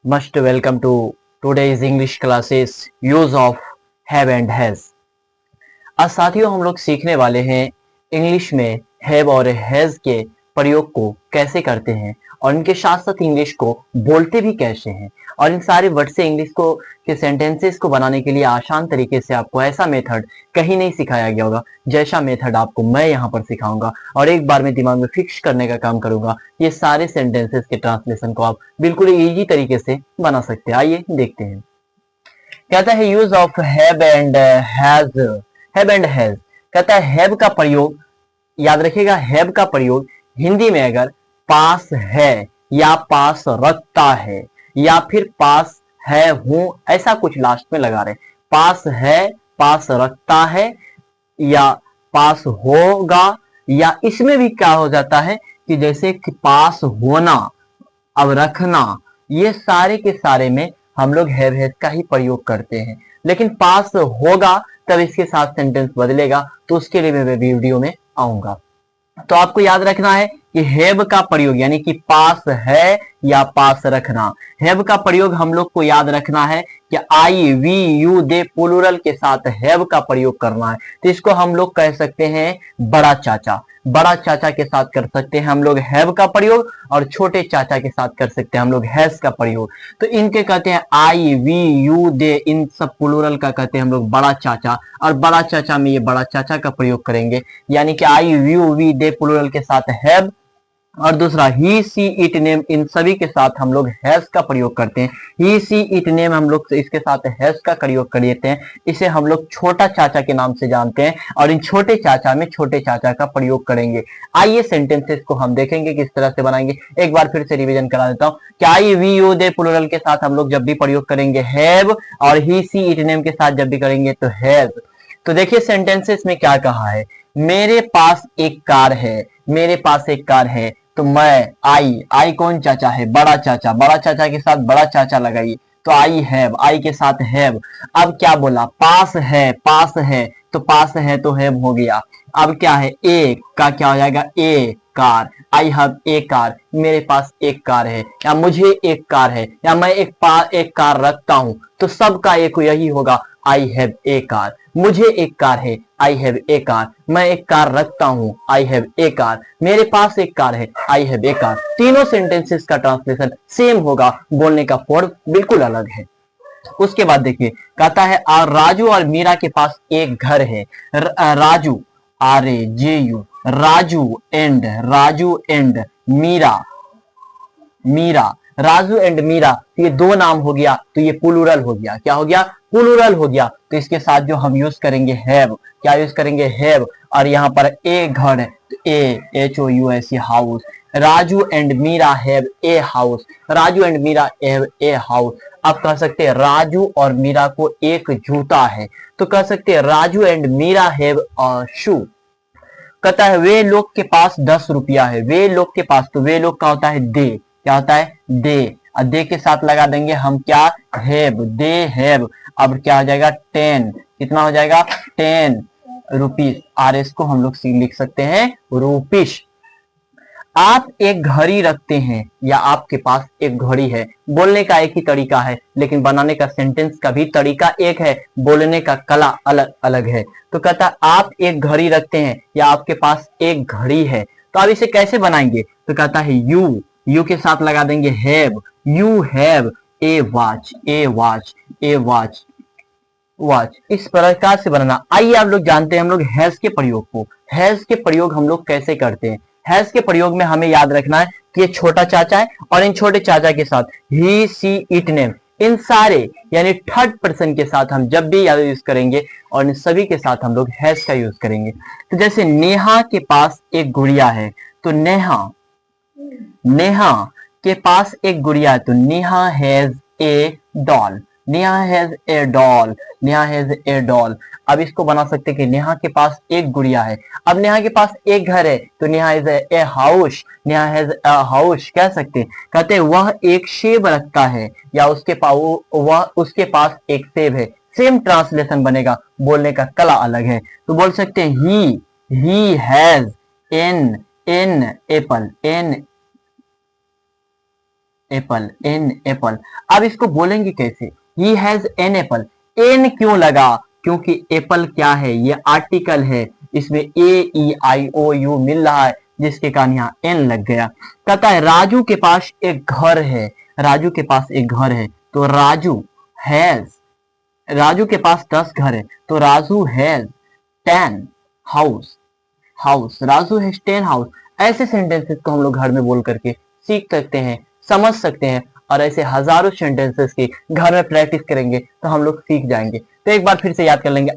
Must welcome to today's English classes use of have and has। आज साथियों हम लोग सीखने वाले हैं इंग्लिश में हैव और हैज के प्रयोग को कैसे करते हैं और इनके साथ साथ इंग्लिश को बोलते भी कैसे हैं और इन सारे वर्ड से इंग्लिश को के सेंटेंसेस को बनाने के लिए आसान तरीके से आपको ऐसा मेथड कहीं नहीं सिखाया गया होगा जैसा मेथड आपको मैं यहाँ पर सिखाऊंगा और एक बार में दिमाग में फिक्स करने का काम करूंगा। ये सारे सेंटेंसेस के ट्रांसलेशन को आप बिल्कुल इजी तरीके से बना सकते हैं। आइए देखते हैं। कहता है use of have and has. Have and has कहता है हैव का प्रयोग, याद रखिएगा हैव का प्रयोग हिंदी में अगर पास है या पास रखता है या फिर पास है हूं ऐसा कुछ लास्ट में लगा रहे, पास है पास रखता है या पास होगा, या इसमें भी क्या हो जाता है कि जैसे कि पास होना अब रखना, ये सारे के सारे में हम लोग हैव हैज का ही प्रयोग करते हैं। लेकिन पास होगा तब इसके साथ सेंटेंस बदलेगा, तो उसके लिए मैं वीडियो में आऊंगा। तो आपको याद रखना है कि हैव का प्रयोग यानी कि पास है या पास रखना, हैव का प्रयोग हम लोग को याद रखना है कि आई वी यू दे प्लूरल के साथ हैव का प्रयोग करना है। तो इसको हम लोग कह सकते हैं बड़ा चाचा। बड़ा चाचा के साथ कर सकते हैं हम लोग हैव का प्रयोग और छोटे चाचा के साथ कर सकते हैं हम लोग हैज का प्रयोग। तो इनके कहते हैं आई वी यू दे, इन सब प्लूरल का कहते हैं हम लोग बड़ा चाचा, और बड़ा चाचा में ये बड़ा चाचा का प्रयोग करेंगे यानी कि आई यू वी दे प्लूरल के साथ हैव, और दूसरा ही सी इट नेम, इन सभी के साथ हम लोग हैज का प्रयोग करते हैं। ही सी इट नेम हम लोग इसके साथ हैज का प्रयोग कर लेते हैं। इसे हम लोग छोटा चाचा के नाम से जानते हैं और इन छोटे चाचा में छोटे चाचा का प्रयोग करेंगे। आइए सेंटेंसेस को हम देखेंगे किस तरह से बनाएंगे। एक बार फिर से रिवीजन करा देता हूं कि आई वी यू दे प्लूरल के साथ हम लोग जब भी प्रयोग करेंगे हैव, और ही सी इट नेम के साथ जब भी करेंगे तो हैज। तो देखिए सेंटेंसेस में क्या कहा है, मेरे पास एक कार है, मेरे पास एक कार है, तो मैं आई कौन चाचा है, बड़ा चाचा, बड़ा चाचा के साथ बड़ा चाचा लगाइए तो आई हैव, आई के साथ हैव। अब क्या बोला, पास है, पास है तो पास है तो हैव हो गया। अब क्या है, ए का क्या हो जाएगा, a car, I have a car, मेरे पास एक कार है या मुझे एक कार है या मैं एक कार रखता हूं, तो सबका एक यही होगा आई हैव ए कार। मुझे एक कार है, आई हैव ए कार, मैं एक कार रखता हूं, आई हैव ए कार, मेरे पास एक कार है, आई हैव ए कार। तीनों सेंटेंसेस का ट्रांसलेशन सेम होगा, बोलने का फॉर्म बिल्कुल अलग है। उसके बाद देखिए कहता है राजू और मीरा के पास एक घर है। Raju, R A J U, Raju and Meera, Meera, Raju and Meera, तो ये दो नाम हो गया तो ये प्लूरल हो गया। क्या हो गया, प्लूरल हो गया। तो इसके साथ जो हम यूज करेंगे हैव, क्या यूज करेंगे हैव, और यहाँ पर ए घर है तो a H O U S, house. Raju and Meera have a house, Raju and Meera have a house. आप कह सकते हैं राजू और मीरा को एक जूता है, तो कह सकते हैं Raju and Meera have a shoe. कहता है वे लोग के पास 10 रुपया है, वे लोग के पास, तो वे लोग का होता है दे, क्या होता है दे, और दे के साथ लगा देंगे हम क्या, हैव, दे हैव। अब क्या हो जाएगा 10, कितना हो जाएगा 10 रुपीस, आर एस को हम लोग लिख सकते हैं रूपीस। आप एक घड़ी रखते हैं या आपके पास एक घड़ी है, बोलने का एक ही तरीका है लेकिन बनाने का सेंटेंस का भी तरीका एक है, बोलने का कला अलग अलग है। तो कहता है आप एक घड़ी रखते हैं या आपके पास एक घड़ी है, तो अब इसे कैसे बनाएंगे, तो कहता है यू के साथ लगा देंगे have, you have a watch, A watch, A watch, watch. इस प्रकार से बनाना। आइए आप लोग जानते हैं हम लोग हैज के प्रयोग को, हैज के प्रयोग हम लोग कैसे करते हैं। हैज के प्रयोग में हमें याद रखना है कि ये छोटा चाचा है और इन छोटे चाचा के साथ ही सी इट नेम, इन सारे यानी थर्ड पर्सन के साथ हम जब भी यूज करेंगे और इन सभी के साथ हम लोग हैज का यूज करेंगे। तो जैसे नेहा के पास एक गुड़िया है, तो नेहा, नेहा के पास एक गुड़िया है, तो Neha has a doll, Neha has a doll, Neha has a doll. अब इसको बना सकते हैं कि नेहा के पास एक गुड़िया है। अब नेहा के पास एक घर है तो Neha is a house, Neha has a house कह सकते हैं। कहते हैं वह एक सेब रखता है या उसके पास एक सेब है। सेम ट्रांसलेशन बनेगा, बोलने का कला अलग है। तो बोल सकते हैं he has an apple, an apple, an apple. अब इसको बोलेंगे कैसे? He has an apple. An क्यों लगा? क्योंकि एप्पल क्या है? ये आर्टिकल है, इसमें ए ई आई ओ यू मिल रहा है, जिसके कारण यहाँ एन लग गया। कहता है राजू के पास एक घर है। राजू के पास एक घर है, तो राजू हैज, राजू के पास 10 घर है, तो Raju has 10 house. House, Raju has 10 house. ऐसे सेंटेंसेस को हम लोग घर में बोल करके सीख सकते हैं, समझ सकते हैं, और ऐसे हजारों सेंटेंसेस की घर में प्रैक्टिस करेंगे तो हम लोग सीख जाएंगे। तो एक बार फिर से याद कर लेंगे।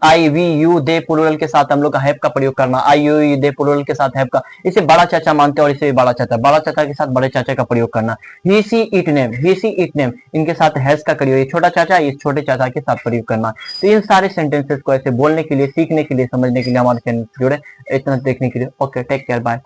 आई वी यू दे प्लूरल के साथ हम लोग का हैव का प्रयोग करना। आई यू दे प्लूरल के साथ हैव का, इसे बड़ा चाचा मानते हैं और इसे भी बड़ा चाचा, बड़ा चाचा के साथ बड़े चाचा का प्रयोग करना। He see it name, he see it name, इनके साथ हैज का प्रयोग, ये छोटा चाचा इस छोटे चाचा के साथ प्रयोग करना। तो इन सारे सेंटेंसेस को ऐसे बोलने के लिए, सीखने के लिए, समझने के लिए हमारे चैनल से जुड़े। इतना देखने के लिए ओके, टेक केयर, बाय।